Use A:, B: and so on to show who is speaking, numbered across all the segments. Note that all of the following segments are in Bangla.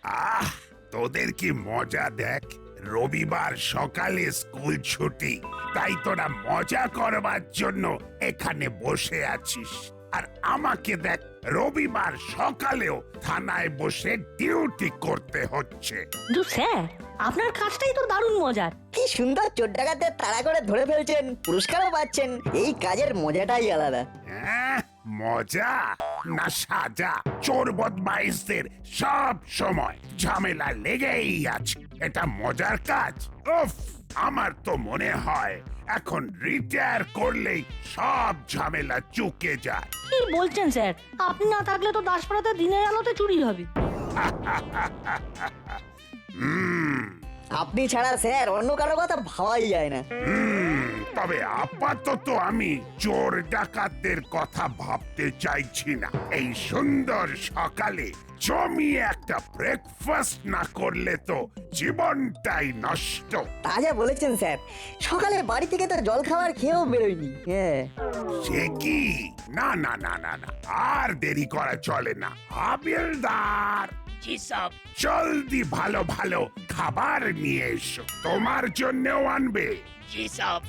A: আহ, তোদের কি মজা দেখ। রবিবার সকালে স্কুল ছুটি, তাই তোরা মজা করবার জন্য এখানে বসে আছিস। আর আমাকে দেখ, রবিবার সকালেও থানায় বসে ডিউটি করতে হচ্ছে।
B: কিন্তু স্যার, আপনার কাজটাই তো দারুণ মজার।
C: কি সুন্দর চোর ডাকাতদের তাড়া করে ধরে ফেলছেন, পুরস্কারও পাচ্ছেন। এই কাজের মজাটাই আলাদা।
A: হ্যাঁ, মজা না সাজা? চোর বদমাইশদের সব সময় ঝামেলা লেগেই আছে। এটা মজার কাজ? উফ, আমার তো মনে হয় এখন রিটায়ার করলেই সব ঝামেলা চুকে যায়।
B: কি বলছেন স্যার? আপনি না থাকলে তো দাসপাড়াতে দিনের আলোতে চুরি হবে।
A: হুম
C: আপনি ছাড়া স্যার অন্য কারো কথা ভাবাই যায় না।
A: তবে আপাতত আমি চোর ডাকাতদের কথা ভাবতে চাইছি না। এই সুন্দর সকালে জমিয়ে একটা ব্রেকফাস্ট না করলে তো জীবনটাই নষ্ট।
C: তা যা বলেছেন স্যার, সকালে বাড়ি থেকে তো জল খাবার খেয়েও বেরোয়নি। হ্যাঁ,
A: সে কি? না না না না না, আর দেরি করা চলে না। হাবিলদার,
D: জি সব।
A: জলদি ভালো ভালো খাবার নিয়ে এসো, তোমার জন্যও আনবে।
D: জি সব।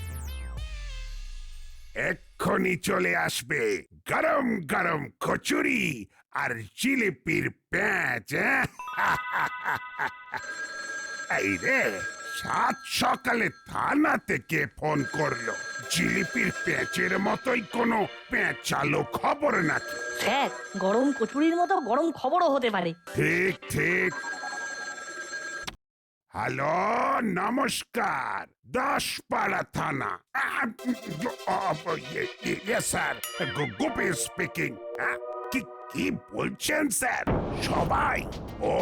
A: এক্ষুনি চলে আসবে গরম গরম কচুরি আর জিলিপির প্যাঁচ। এই রে, সাত সকালে থানা থেকে ফোন করলো। জিলিপির প্যাঁচের মতোই কোনো পেঁচালো খবর নাকি?
B: স্যার, গরম কচুরির মতো গরম খবরও হতে পারে।
A: ঠিক ঠিক। হ্যালো, নমস্কার, দাসপাড়া থানা। Sir, Gopi speaking. কি কি বলছেন স্যার? সবাই? ও,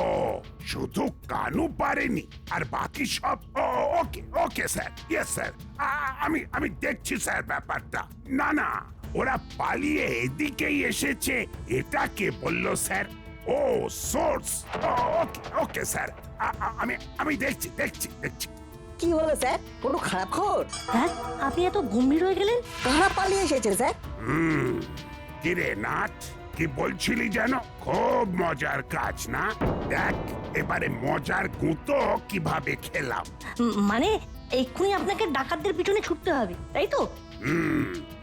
A: শুধু কানু পারেনি, আর বাকি সব? ওকে ওকে স্যার, ইয়েস স্যার। আমি দেখছি স্যার ব্যাপারটা। না না, ওরা পালিয়ে এদিকেই এসেছে, এটা কে বললো স্যার? ও, সোর্স। ওকে ওকে স্যার, আমি দেখছি দেখছি দেখছি।
C: কি হলো স্যার? কোনো খারাপ খবর?
B: স্যার, আপনি এত গম্ভীর হয়ে গেলেন?
C: কারা পালিয়ে এসেছে স্যার?
A: কিরে নাট, কি বলছিলি যেন? খুব মজার কাজ না? দেখ এবারে মজার গুঁতো কিভাবে খেলাম।
B: মানে এক্ষুনি আপনাকে ডাকাতদের পিছনে ছুটতে হবে, তাই তো?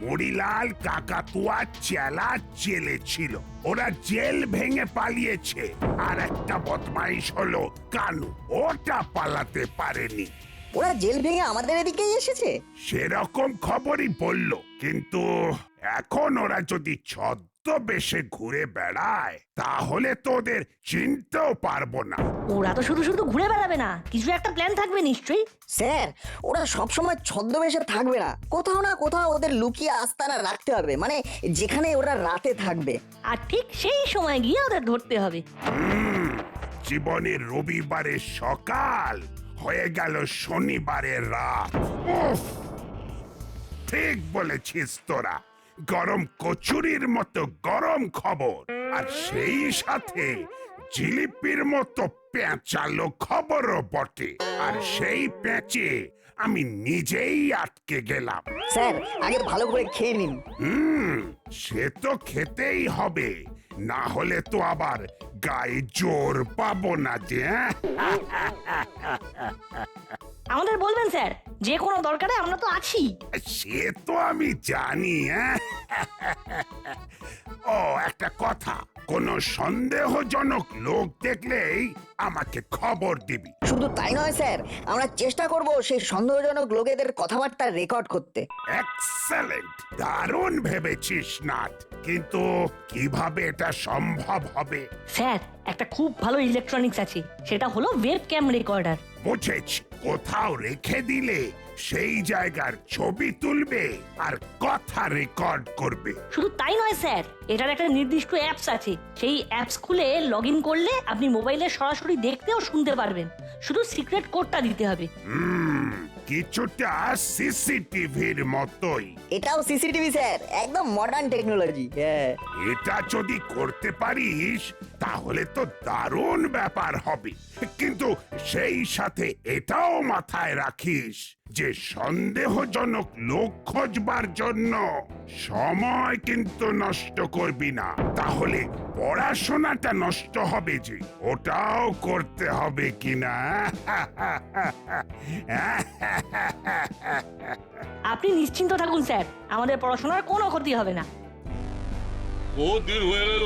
A: মরিলাল কাকাতুয়া চেলা জেলে ছিল, ওরা জেল ভেঙে পালিয়েছে। আর একটা বদমাইশ হলো কানু, ওটা পালাতে পারেনি।
C: ওরা জেল ভেঙে আমাদের এদিকেই এসেছে?
A: সেরকম খবরই বললো, কিন্তু এখন ওরা যদি ছদ্মবেশে ঘুরে বেড়ায় তাহলে তো ওদের চিনতেও পারবো না।
B: ওরা তো শুধু শুধু ঘুরে বেড়াবে না, কিছু একটা প্ল্যান থাকবে নিশ্চয়ই।
C: স্যার, ওরা সবসময় ছদ্মবেশে থাকবে না, কোথাও না কোথাও ওদের লুকিয়ে আস্তানা রাখতে হবে, মানে যেখানে ওরা রাতে থাকবে।
B: আর ঠিক সেই সময় গিয়ে ওদের ধরতে হবে।
A: জীবনের রবিবারের সকাল হয়ে গেল শনিবারের রাত। উফ, ঠিক বলেছিস তোরা, গরম কচুরির মতো গরম খবর, আর সেই সাথে জিলিপির মতো পেঁচালো খবরও বটে। আর সেই পেঁচে আমি নিজেই আটকে গেলাম।
C: স্যার, আগে ভালো করে খেয়ে নিন।
A: সে তো খেতেই হবে, না হলে তো আবার গায়ে জোর পাবো না যে।
B: আমাদের বলবেন স্যার, যে কোনো দরকারে আমরা তো আছি।
A: সে তো আমি জানি। ও, একটা কথা, কোনো সন্দেহজনক লোক দেখলেই আমাকে খবর দিবি।
C: শুধু তাই নয় স্যার, আমরা চেষ্টা করব সেই সন্দেহজনক লোকেদের কথাবার্তা রেকর্ড করতে।
A: এক্সেলেন্ট, দারুণ ভেবেছিস নাট, কিন্তু কিভাবে এটা সম্ভব হবে?
B: স্যার, একটা খুব ভালো ইলেকট্রনিক্স আছে, সেটা হলো ওয়েব ক্যাম রেকর্ডার।
A: বুঝেছি, কোথাও রেখে দিলে সেই জায়গার ছবি তুলবে আর কথা রেকর্ড করবে।
B: শুধু তাই নয় স্যার, এটার একটা নির্দিষ্ট অ্যাপস আছে, সেই অ্যাপস খুলে লগ ইন করলে আপনি মোবাইলে সরাসরি দেখতে ও শুনতে পারবেন। শুধু সিক্রেট কোডটা দিতে হবে।
A: কিছুটা সিসিটিভির মতোই।
C: এটাও সিসিটিভি স্যার, একদম মডার্ন টেকনোলজি। হ্যাঁ,
A: এটা যদি করতে পারিস তাহলে তো দারুণ ব্যাপার হবে, কিন্তু সেই সাথে এটাও মাথায় রাখিস যে সন্দেহজনক লোক খোঁজবার জন্য সময় কিন্তু নষ্ট করবি না, তাহলে পড়াশোনাটা নষ্ট হবে যে, ওটাও করতে হবে কিনা।
B: আপনি নিশ্চিন্ত থাকুন স্যার, আমাদের পড়াশোনার কোনো ক্ষতি হবে না।
D: বহুত দিন হয়ে গেল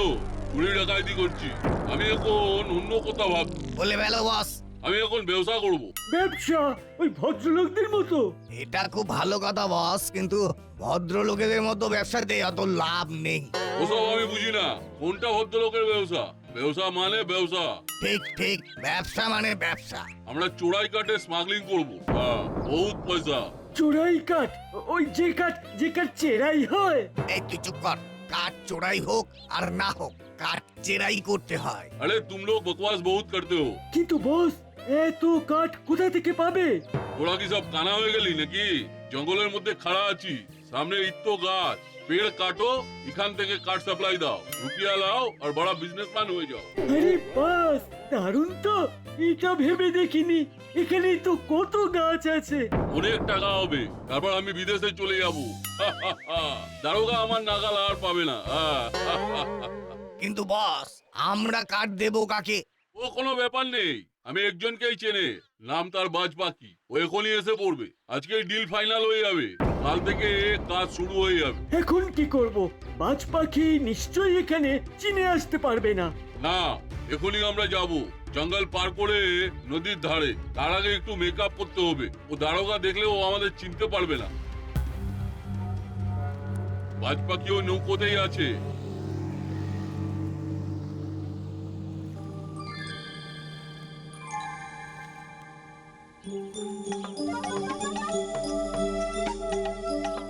D: চুরি ডাকাতি করছি। আমি এখন অন্য কথা ভাবছি।
E: বলে বেলো বস,
D: আমি এখন ব্যবসা করব।
F: ব্যবসা ওই ভদ্রলোকদের মতো?
E: এটা খুব ভালো কথা বস, কিন্তু ভদ্রলোকেদের মতো ব্যবসাতে অত লাভ নেই।
D: ওসব আমি বুঝি না। কোনটা ভদ্রলোকের ব্যবসা? ব্যবসা মানে ব্যবসা।
E: ঠিক ঠিক, ব্যবসা মানে ব্যবসা।
D: আমরা চোরাই কাটে স্মাগলিং করব। হ্যাঁ, বহুত পয়সা।
F: চোরাই কাঠ? ওই যে কাঠ চেরাই হয়?
E: এই তুই চুপ কর। কাঠ চোরাই হোক আর না হোক, কাঠ চেরাই করতে হয়।
D: अरे तुम लोग बकवास बहुत करते हो।
F: কিন্তু বস, এত কাঠ কোথা থেকে পাবে?
D: তোরা কি সব কানা হয়ে গেলি নাকি? জঙ্গলের মধ্যে খাড়া আছি, সামনে ইত্তো গাছ। পেড় কাটো, এখান থেকে কাঠ সাপ্লাই দাও, রুপিয়া লাও আর বড় বিজনেসম্যান হয়ে যাও।
F: আরে বাস, দারুণ তো! এটা ভেবে দেখিনি। এখানেই তো কত গাছ আছে।
D: অনেক টাকা হবে, তারপর আমি বিদেশে চলে যাব। দারোগা আমার নাগাল আর পাবে না।
E: কিন্তু বস, আমরা কাঠ দেবো কাকে?
D: ও কোনো ব্যাপার নেই, আমি একজনকেই চেনে, নাম তার বাজ পাখি। ও এখনই এসে পড়বে। আজকে ডিল ফাইনাল হয়ে যাবে, কাল থেকে কাজ শুরু হয়ে যাবে।
F: এখন কি করব? বাজ পাখি নিশ্চয়ই এখানে চিনে আসতে পারবে না।
D: না, এখনই আমরা যাব জঙ্গল পার করে নদীর ধারে। তার আগে একটু মেকআপ করতে হবে। ও দারোগা দেখলে ও আমাদের চিনতে পারবে না। বাজ পাখিও নৌকোতেই আছে।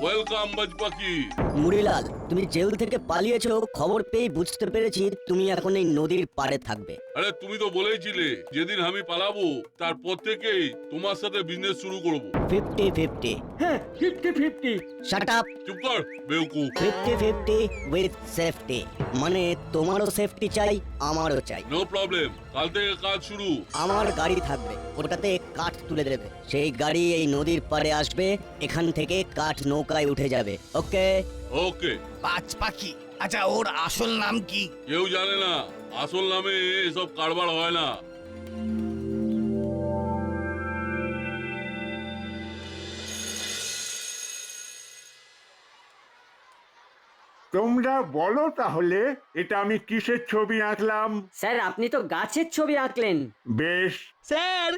D: ওয়েলকাম বাজ পাখি।
G: মুড়িলাল, তুমি জেল থেকে পালিয়েছো খবর পেয়ে বুঝতে পেরেছি তুমি এখন এই নদীর পাড়ে থাকবে।
D: আরে তুমি তো বলেইছিলে যেদিন আমি পালাবো তারপর থেকেই তোমার সাথে বিজনেস শুরু করব।
G: 50-50।
F: হ্যাঁ, 50-50।
G: Shut up.
D: চুপ কর বেউকুফ।
G: 50-50 উইথ সেফটি, মানে তোমারও সেফটি চাই, আমারও চাই।
D: নো প্রবলেম, কাল থেকে কাজ শুরু।
G: আমার গাড়ি থাকবে, ওটাতে কাঠ তুলে দেবে। সেই গাড়ি এই নদীর পাড়ে আসবে, এখান থেকে কাঠ নৌকায় উঠে যাবে। ওকে?
D: ওকে।
E: বাজ পাখি? আচ্ছা, ওর আসল নাম কি?
D: কেউ জানে না, আসল নামে এসব কারবার হয় না।
H: তোমরা বলো তাহলে এটা আমি কিসের ছবি আঁকলাম?
I: স্যার, আপনি তো গাছের ছবি আঁকলেন।
H: বেশ,
J: স্যার,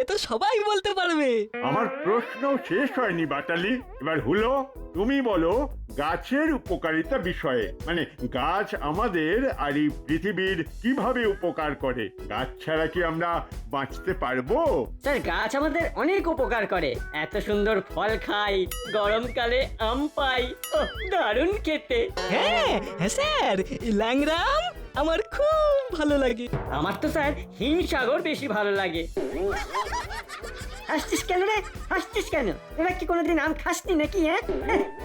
J: এ তো সবাই বলতে পারবে।
H: আমার প্রশ্ন শেষ হয়নি বাটালি। এবার হলো, তুমি বলো গাছের উপকারিতা বিষয়ে, মানে গাছ আমাদের আর এই পৃথিবীর কিভাবে উপকার করে। গাছ ছাড়া কি আমরা বাঁচতে পারবো?
I: স্যার, গাছ আমাদের অনেক উপকার করে। এত সুন্দর ফল খাই, গরমকালে আম পাই, ওহ, দারুণ খেতে।
J: হ্যাঁ হ্যাঁ স্যার, ল্যাংরাম আমার খুব ভালো লাগে।
I: আমার তো স্যার হিমসাগর বেশি ভালো লাগে। হাসছিস কেন রে? হাসছিস কেন? এবার কি কোনোদিন আম খাসনি নাকি? হ্যাঁ,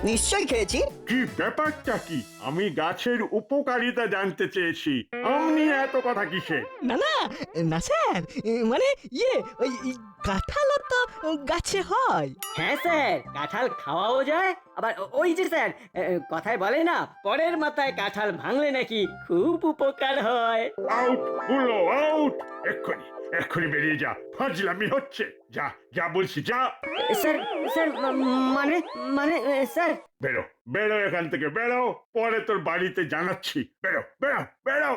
C: নিশ্চয়ই খেয়েছি।
H: কি ব্যাপারটা কি? আমি গাছের উপকারিতা জানতে চেয়েছি, আম নিয়ে এত কথা কিসের?
J: না না না স্যার, মানে ওই কাঁঠালও তো গাছে হয়।
I: হ্যাঁ স্যার, কাঁঠাল খাওয়াও যায়। আবার ওই যে স্যার, কথায় বলে না, পরের মাথায় কাঁঠাল ভাঙলে নাকি খুব উপকার হয়।
H: আউট হলো, আউট! এক্ষুনি এক্ষুনি বেরিয়ে যা, ফাজলামি হচ্ছে। যা যা বলছি, যা।
I: স্যার, স্যার, মানে মানে স্যার।
H: বেরো বেরো এখান থেকে, বেরো, পরে তোর বাড়িতে জানাচ্ছি। বেরো বেরো বেরো,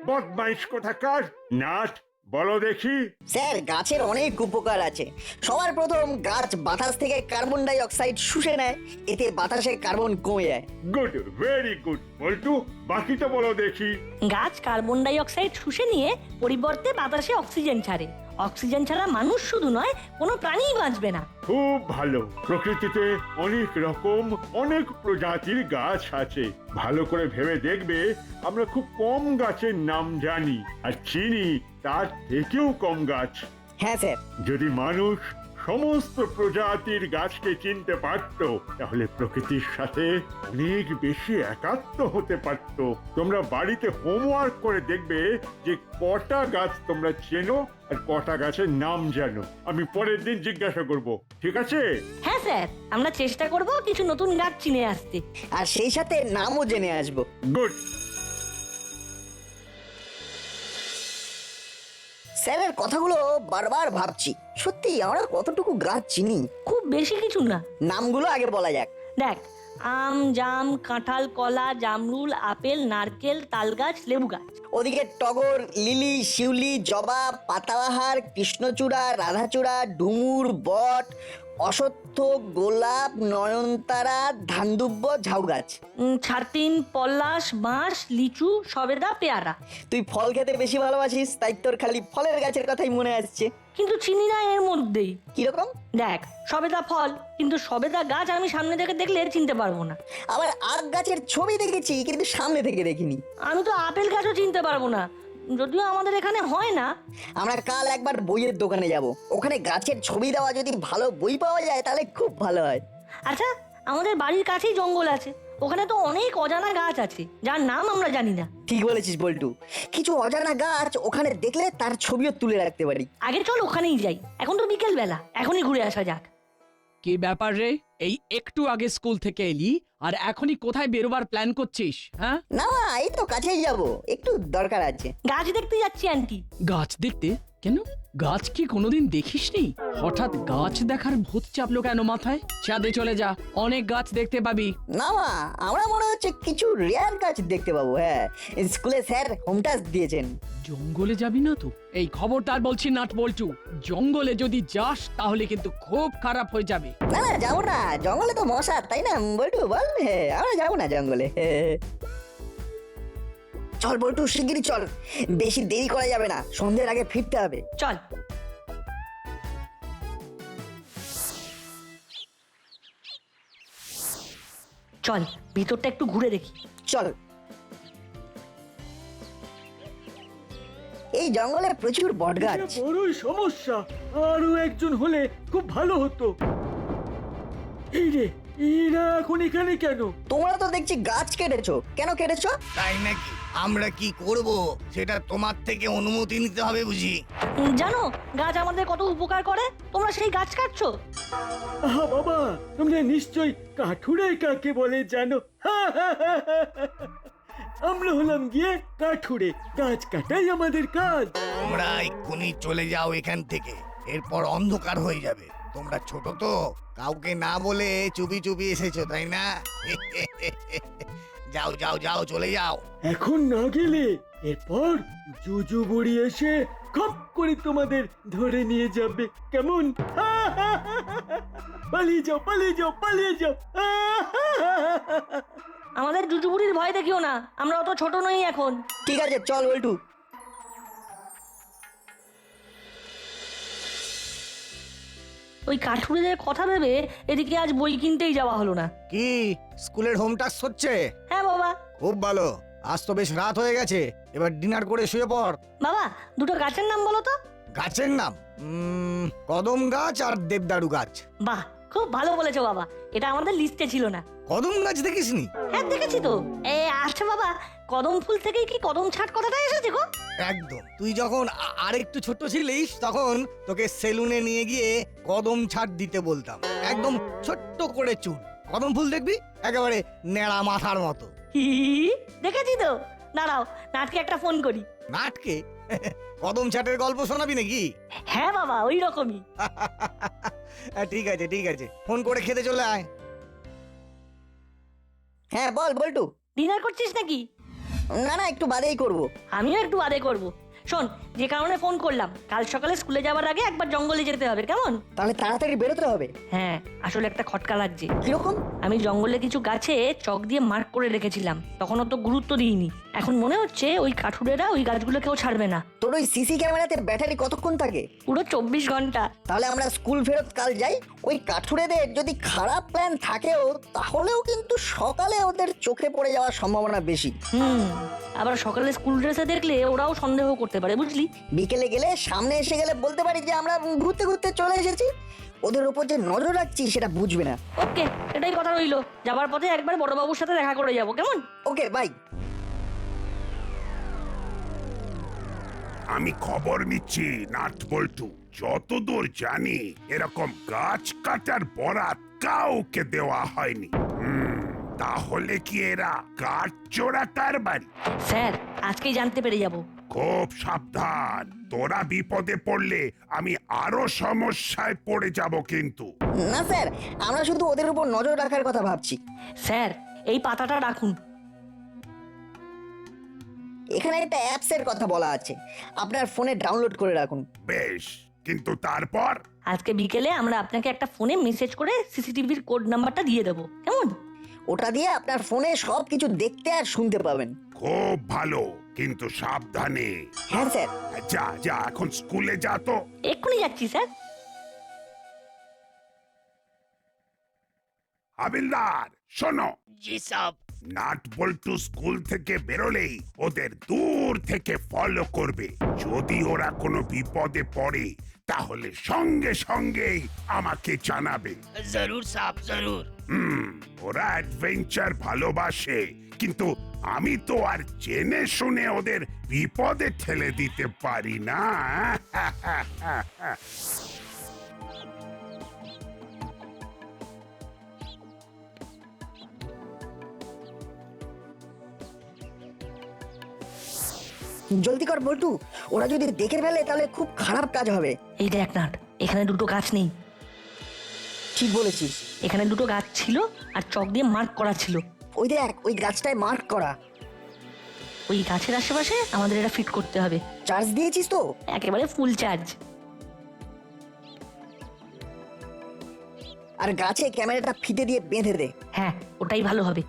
H: বদমাইশ কোথাকার। নাট, বলো দেখি।
C: স্যার, গাছের অনেক উপকার আছে। সবার প্রথম, গাছ বাতাস থেকে কার্বন ডাই অক্সাইড শুষে নেয়, এতে বাতাসে কার্বন কমে যায়।
H: Good, very good. বল্টু, বাকিটা বলো দেখি।
B: গাছ কার্বন ডাই অক্সাইড শুষে নিয়ে পরিবর্তে বাতাসে অক্সিজেন ছাড়ে। অক্সিজেন ছাড়া মানুষ শুধু নয়, কোনো প্রাণীই বাঁচবে না।
H: খুব ভালো। প্রকৃতিতে অনেক রকম, অনেক প্রজাতির গাছ আছে। ভালো করে ভেবে দেখবে, আমরা খুব কম গাছের নাম জানি আর চিনি তার থেকেও কম গাছ।
C: হ্যাঁ স্যার।
H: যদি মানুষ সমস্ত প্রজাতির গাছকে চিনতে পারত, তাহলে প্রকৃতির সাথে অনেক বেশি একাত্ম হতে পারত। তোমরা বাড়িতে হোমওয়ার্ক করে দেখবে যে কটা গাছ তোমরা চেনো আর কটা গাছের নাম জানো। আমি পরের দিন জিজ্ঞাসা করব, ঠিক আছে?
B: হ্যাঁ স্যার, আমরা চেষ্টা করব কিছু নতুন গাছ চিনে আসতে।
C: আর সেই সাথে নামও জেনে আসবো।
H: গুড।
C: স্যারের কথাগুলো বারবার ভাবছি, সত্যি আমরা কতটুকু গাছ চিনি।
B: খুব বেশি কিছু না।
C: নামগুলো আগে বলা যাক।
B: দেখ, আম, জাম, কাঁঠাল, কলা, জামরুল, আপেল, নারকেল, তালগাছ, লেবু গাছ।
C: ওদিকে টগর, লিলি, শিউলি, জবা, পাতাবাহার, কৃষ্ণচূড়া, রাধাচূড়া, ডুমুর, বট, অশ্বত্থ, গোলাপ, নয়নতারা, ধানদুব্য, ঝাউ গাছ।
B: ছাতিন, পলাশ, বাঁশ, লিচু, সবেদা, পেয়ারা।
C: তুই ফল খেতে বেশি ভালোবাসিস, তাই তোর খালি ফলের গাছের কথাই মনে আসছে।
B: কিন্তু চিনি না এর মধ্যেই।
C: কিরকম?
B: দেখ, সবেদা ফল, কিন্তু সবেদা গাছ আমি সামনে থেকে দেখলে চিনতে পারবো না।
C: আবার আখ গাছের ছবি দেখেছি, কিন্তু সামনে থেকে দেখিনি।
B: আমি তো আপেল গাছও চিনতে পারবো না, যদিও আমাদের এখানে হয় না।
C: আমরা কাল একবার বইয়ের দোকানে যাব, ওখানে গাছের ছবি দেওয়া যদি ভালো বই পাওয়া যায় তাহলে খুব ভালো হয়।
B: আচ্ছা, আমাদের বাড়ির কাছেই জঙ্গল আছে, ওখানে তো অনেক অজানা গাছ আছে যার নাম আমরা জানি না।
C: ঠিক বলেছিস বল্টু, কিছু অজানা গাছ ওখানে দেখলে তার ছবিও তুলে রাখতে পারি।
B: আগে চল ওখানেই যাই, এখন তো বিকেল বেলা, এখনই ঘুরে আসা যাক।
K: কি ব্যাপার রে, এই একটু আগে স্কুল থেকে এলি আর এখনই কোথায় বেরোবার প্ল্যান করছিস? হ্যাঁ,
C: না এই তো কাছেই যাব, একটু দরকার আছে।
B: গাছ দেখতে যাচ্ছি আন্টি।
K: গাছ দেখতে? কেন, গাছ কি কোনোদিন দেখিসনি? হঠাৎ গাছ দেখার ভূত চাপলো কেন মাথায়? চাঁদে চলে যা, অনেক গাছ দেখতে পাবি।
C: না মা, আমরা মনে হচ্ছে কিছু রেয়ার গাছ দেখতে পাবো। হ্যাঁ, স্কুলে স্যার হোম টাস্ক দিয়েছেন।
K: জঙ্গলে যাবি না তো? এই খবরদার বলছি নাট বলছু, জঙ্গলে যদি যাস তাহলে কিন্তু খুব খারাপ হয়ে যাবে।
C: না না, যাবো না, জঙ্গলে তো মশা, তাই না বল্টু বল? হ্যাঁ, আমরা যাবো না জঙ্গলে। চল বল্টু, শিগগিরই চল, বেশি দেরি করা যাবে না, সন্ধ্যের আগে ফিরতে হবে।
B: চল। চল, ভিতরটা একটু ঘুরে দেখি।
C: চল। এই জঙ্গলে প্রচুর বট গাছ।
F: এটা বড়ই সমস্যা, আরো একজন হলে খুব ভালো হতো। এই রে, এরা এখন এখানে কেন?
C: তোমরা তো দেখছি গাছ কেটেছো, কেন কেটেছো?
E: তাই নাকি? আমরা কি করব সেটা তোমার থেকে অনুমতি নিতে হবে বুঝি?
B: জানো গাছ আমাদের কত উপকার করে, তোমরা সেই গাছ কাটছো।
F: আহা বাবা, তোমরা নিশ্চয়ই কাঠুরে কাকে বলে জানো? আমরা হলাম গিয়ে কাঠুরে, গাছ কাটাই আমাদের কাজ।
E: তোমরা এক্ষুনি চলে যাও এখান থেকে, এরপর অন্ধকার হয়ে যাবে। তোমরা ছোট তো, কাউকে না বলে চুপি চুপি এসেছো তাই না? যাও যাও যাও, চলে যাও।
F: এখন না গেলে এরপর জুজু বুড়ি এসে খপ করে তোমাদের ধরে নিয়ে যাবে। কেমন? পালিয়ে যাও, পালিয়ে যাও, পালিয়ে যাও।
B: আমাদের জুজুবুড়ির ভয় দেখিও না, আমরা অত ছোট নই এখন।
C: ঠিক আছে, চল বল্টু।
B: ওই কাঠুরেদের কথা ভেবে এদিকে আজ বই কিনতেই যাওয়া হলো না।
E: কি স্কুলের হোম টাস্ক হচ্ছে?
B: হ্যাঁ বাবা।
E: খুব ভালো, আজ তো বেশ রাত হয়ে গেছে, এবার ডিনার করে শুয়ে পড়।
B: বাবা, দুটো গাছের নাম বলো তো।
E: গাছের নাম? কদম গাছ আর দেবদারু গাছ।
B: বাহ, খুব ভালো বলেছো বাবা, এটা আমাদের লিস্টে ছিল না।
E: কদম গাছ দেখিসনি?
B: হ্যাঁ দেখেছি তো। আচ্ছা বাবা, কদম ফুল থেকেই কি কদম ছাট কথাটা এসেছে গো?
E: একদম, তুই যখন আরেকটু ছোট ছিলিস তখন তোকে সেলুনে নিয়ে গিয়ে কদম ছাট দিতে বলতাম। একদম ছোট্ট করে চুল, কদম ফুল দেখবি একেবারে নেড়া মাথার মতো।
B: দেখেছি তো। দাঁড়াও, নাটকে একটা ফোন করি।
E: নাটকে? কদম ছাটের গল্প শোনাবি নাকি?
B: হ্যাঁ বাবা, ওই রকমই।
E: ঠিক আছে ঠিক আছে, ফোন করে খেতে চলে আয়।
C: হ্যাঁ বল বল্টু।
B: ডিনার করছিস নাকি?
C: না না, একটু বাদেই করব।
B: আমিও একটু বাদে করব। শোন, যে কারণে ফোন করলাম, কাল সকালে স্কুলে যাওয়ার আগে একবার জঙ্গলে যেতে হবে, কেমন?
C: তাহলে তাড়াতাড়ি বেরোতে হবে।
B: হ্যাঁ, আসলে একটা খটকা লাগছে।
C: কিরকম?
B: আমি জঙ্গলে কিছু গাছে চক দিয়ে মার্ক করে রেখেছিলাম, তখন অত গুরুত্ব দিইনি। এখন মনে হচ্ছে ওই কাঠুরেরা ওই গাছগুলো কেউ ছাড়বে না।
C: তোর ওই সিসি ক্যামেরাতে ব্যাটারি কতক্ষণ থাকে?
B: পুরো 24 ঘন্টা।
C: তাহলে আমরা স্কুল ফেরত কাল যাই, ওই কাঠুরেদের যদি খারাপ প্ল্যান থাকেও তাহলেও কিন্তু সকালে ওদের চোখে পড়ে যাওয়ার সম্ভাবনা বেশি।
B: আবার সকালে স্কুল ড্রেসে দেখলে ওরাও সন্দেহ করতে করতে পারে, বুঝলি?
C: বিকেলে গেলে সামনে এসে গেলে বলতে পারি যে আমরা ঘুরতে ঘুরতে চলে এসেছি। ওদের উপর যে নজর রাখছি সেটা বুঝবে না।
B: ওকে, এটাই কথা রইলো। যাবার পথে একবার বড়বাবুর সাথে দেখা করে যাব, কেমন?
C: Okay bye.
A: আমি খবর নিচ্ছি নাট বল্টু, যতদূর জানি এরকম গাছ কাটার বরাত কাউকে দেওয়া হয়নি। তাহলে কি এরা কাঠ চোরা কারবারি?
B: স্যার, আজকেই জানতে পেরে যাব।
A: খুব সাবধান, তোরা বিপদে পড়লে আমি আরো সমস্যায় পড়ে যাব কিন্তু।
C: না স্যার, আমরা শুধু ওদের উপর নজর রাখার কথা ভাবছি।
B: স্যার, এই পাতাটা রাখুন।
C: এখানে একটা অ্যাপসের কথা বলা আছে, আপনার ফোনে ডাউনলোড করে রাখুন।
A: বেশ, কিন্তু তারপর?
B: আজকে বিকেলে আমরা আপনাকে একটা ফোনে মেসেজ করে সিসিটিভির কোড নাম্বারটা দিয়ে দেবো, কেমন?
C: ওটা দিয়ে আপনার ফোনে সবকিছু দেখতে আর শুনতে পাবেন।
A: খুব ভালো, কিন্তু সাবধানে।
C: হ্যাঁ স্যার।
A: যা যা, এখন স্কুলে যা তো।
B: এক্ষুনি যাচ্ছি স্যার।
A: হাবিলদার শোনো।
G: জি সাব।
A: নাট বল্টু স্কুল থেকে বেরোলেই ওদের দূর থেকে ফলো করবে। যদি ওরা কোনো বিপদে পড়ে তাহলে সঙ্গে সঙ্গেই আমাকে জানাবে।
G: জরুর সাব, জরুর।
A: ওরা অ্যাডভেঞ্চার ভালোবাসে, কিন্তু আমি তো আর জেনে শুনে ওদের বিপদে ঠেলে দিতে পারি না।
C: জলদি কর বল্টু, ওরা যদি দেখে ফেলে তাহলে খুব খারাপ কাজ হবে।
B: এই দেখ নাট, এখানে দুটো গাছ নেই।
C: ঠিক বলেছিস।
B: এখানে দুটো গাছ ছিল আর চক দিয়ে মার্ক করা ছিল।
C: ওই দেখ, ওই গাছটায় মার্ক করা।
B: ওই গাছের আশেপাশে আমাদের এটা ফিট করতে হবে।
C: চার্জ দিয়েছিস তো?
B: একেবারে ফুল চার্জ।
C: আর গাছে ক্যামেরাটা ফিতে দিয়ে বেঁধে দে।
B: হ্যাঁ, ওটাই ভালো হবে।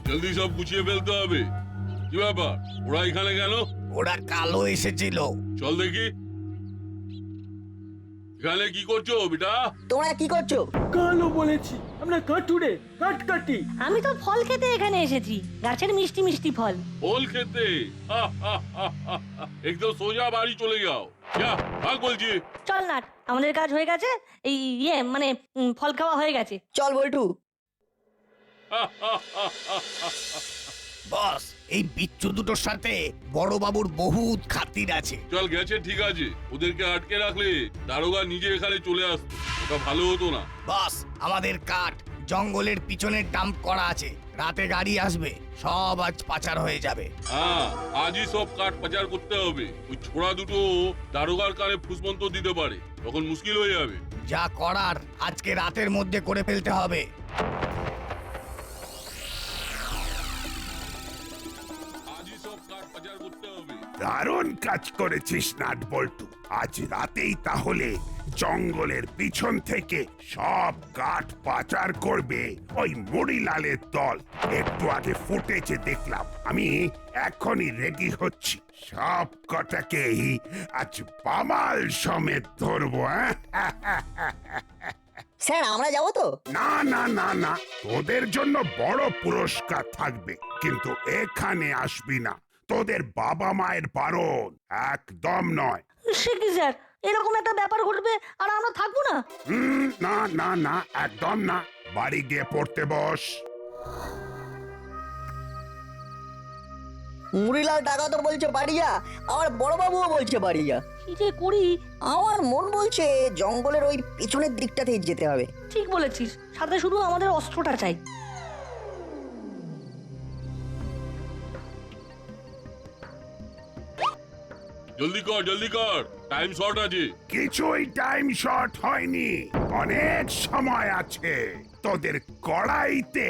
D: জলদি সব গুছিয়ে ফেলতে হবে। কি ব্যাপার, ওরা এখানে কেন?
E: ওরা কালো এসেছিল।
D: চল দেখি। এখানে কি করছো বেটা?
C: তোমরা কি করছো?
F: কালো বলেছি, আমরা কাটুরে কাট কাটি।
B: আমি তো ফল খেতে এখানে এসেছি, গাছের মিষ্টি মিষ্টি ফল।
D: ফল খেতে? একদম সোজা বাড়ি চলে যাও। যা, ভাগ বলছি।
B: চল নাট, আমাদের কাজ হয়ে গেছে। এই মানে ফল খাওয়া হয়ে গেছে।
C: চল বল্টু।
E: বস, এই বিচ্ছু দুটোর সাথে বড় বাবুর বহুত খাতির আছে।
D: চল, গেছে ঠিক আছে। ওদেরকে আটকে রাখলে দারোগা নিজে এখানে চলে আসতো, ওটা ভালো হতো না।
E: বস, আমাদের কাঠ জঙ্গলের পিছনে ডাম্প করা আছে, রাতে গাড়ি আসবে, সব আজ পাচার হয়ে যাবে।
D: হ্যাঁ, আজই সব কাঠ পাচার করতে হবে। ওই ছোড়া দুটো দারোগার কানে ফুসমন্ত দিতে পারে, তখন মুশকিল হয়ে যাবে।
E: যা করার আজকে রাতের মধ্যে করে ফেলতে হবে।
D: আজই সব কাঠ পাচার করতে হবে।
A: দারুণ কাজ করেছিস নাট বল্টু। আজ রাতেই তাহলে জঙ্গলের পিছন থেকে সব কাঠ পাচার করবে ওই মুড়িলালের দল। একটু আগে ফুটেজে দেখলাম। আমি এখনই রেডি হচ্ছি, সব কটাকেই আজ পামাল সমেত ধরবো।
C: স্যার, আমরা যাবো তো?
A: না না না না, তোদের জন্য বড় পুরস্কার থাকবে, কিন্তু এখানে আসবি না। তোদের বাবা মায়ের বারণ, একদম নয়।
B: সে কি স্যার, এরকম একটা ব্যাপার ঘটবে আর আমরা থাকবো না?
A: না না না, একদম না। বাড়ি গিয়ে পড়তে বস।
C: মুড়িলাল টাকা তো বলছে বাড়ি যা, আমার বড়বাবুও বলছে বাড়ি যা।
B: কি যে করি?
C: আমার মন বলছে জঙ্গলের ওই পিছনের দিকটাতেই যেতে হবে।
B: ঠিক বলেছিস, সাথে শুধু আমাদের অস্ত্রটা চাই।
D: জলদি কর, জলদি কর, টাইম শর্ট আছে।
A: কিছুই টাইম শর্ট হয়নি, অনেক সময় আছে। তোদের কড়াইতে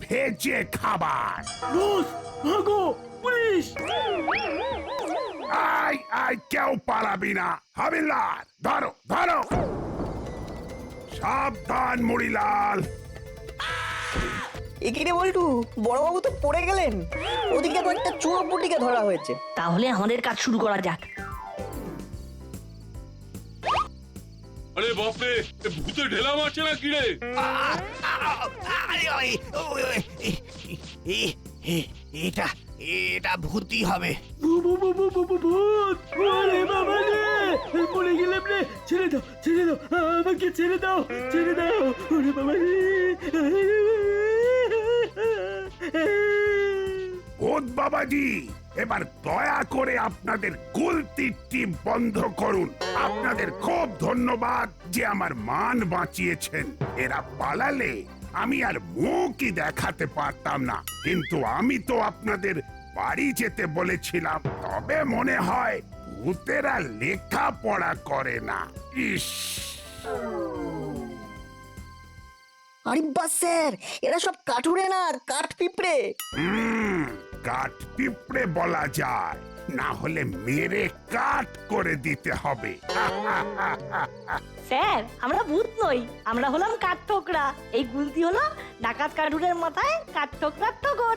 A: ভেজে খাবার।
F: রোজ ভাগো, পুলিশ!
A: আয় আয়, কেউ পালাবি না। হাবিলদার, ধরো ধরো। সাবধান মুড়িলাল।
C: এখানে বল্টু, বড়বাবু তো পড়ে গেলেন। ওদিকে তো একটা চুনোপুটিকে ধরা হয়েছে।
B: তাহলে আমাদের কাজ শুরু করা যাক।
D: আরে বাপরে, এ ভূতে ঢেলা মারছে না কি রে?
E: এটা এটা ভূতই হবে।
F: ভূত! ওরে বাবা রে! পড়ে গেলাম রে! ছেড়ে দাও, ছেড়ে দাও, আমাকে ছেড়ে দাও, ছেড়ে দাও! ওরে বাবা রে!
A: ভূত বাবাজি, এবার দয়া করে আপনাদের গুলতির টিপ বন্ধ করুন। আপনাদের খুব ধন্যবাদ যে আমার মান বাঁচিয়েছেন। এরা পালালে আমি আর মুখই দেখাতে পারতাম না, কিন্তু আমি তো আপনাদের বাড়ি যেতে বলেছিলাম। তবে মনে হয় ভূতেরা লেখাপড়া করে না। ইস,
C: আরে বাস স্যার, এরা সব কাঠুরে না, কাঠ পিঁপড়ে।
A: কাঠ পিঁপড়ে বলা যায়, না হলে মেরে কাঠ করে দিতে হবে।
B: স্যার আমরা ভূত নই, আমরা হলাম কাঠঠোকরা। এই গুলতি হলো ডাকাত কাঠুরের মাথায় কাঠঠোকরার ঠোকর।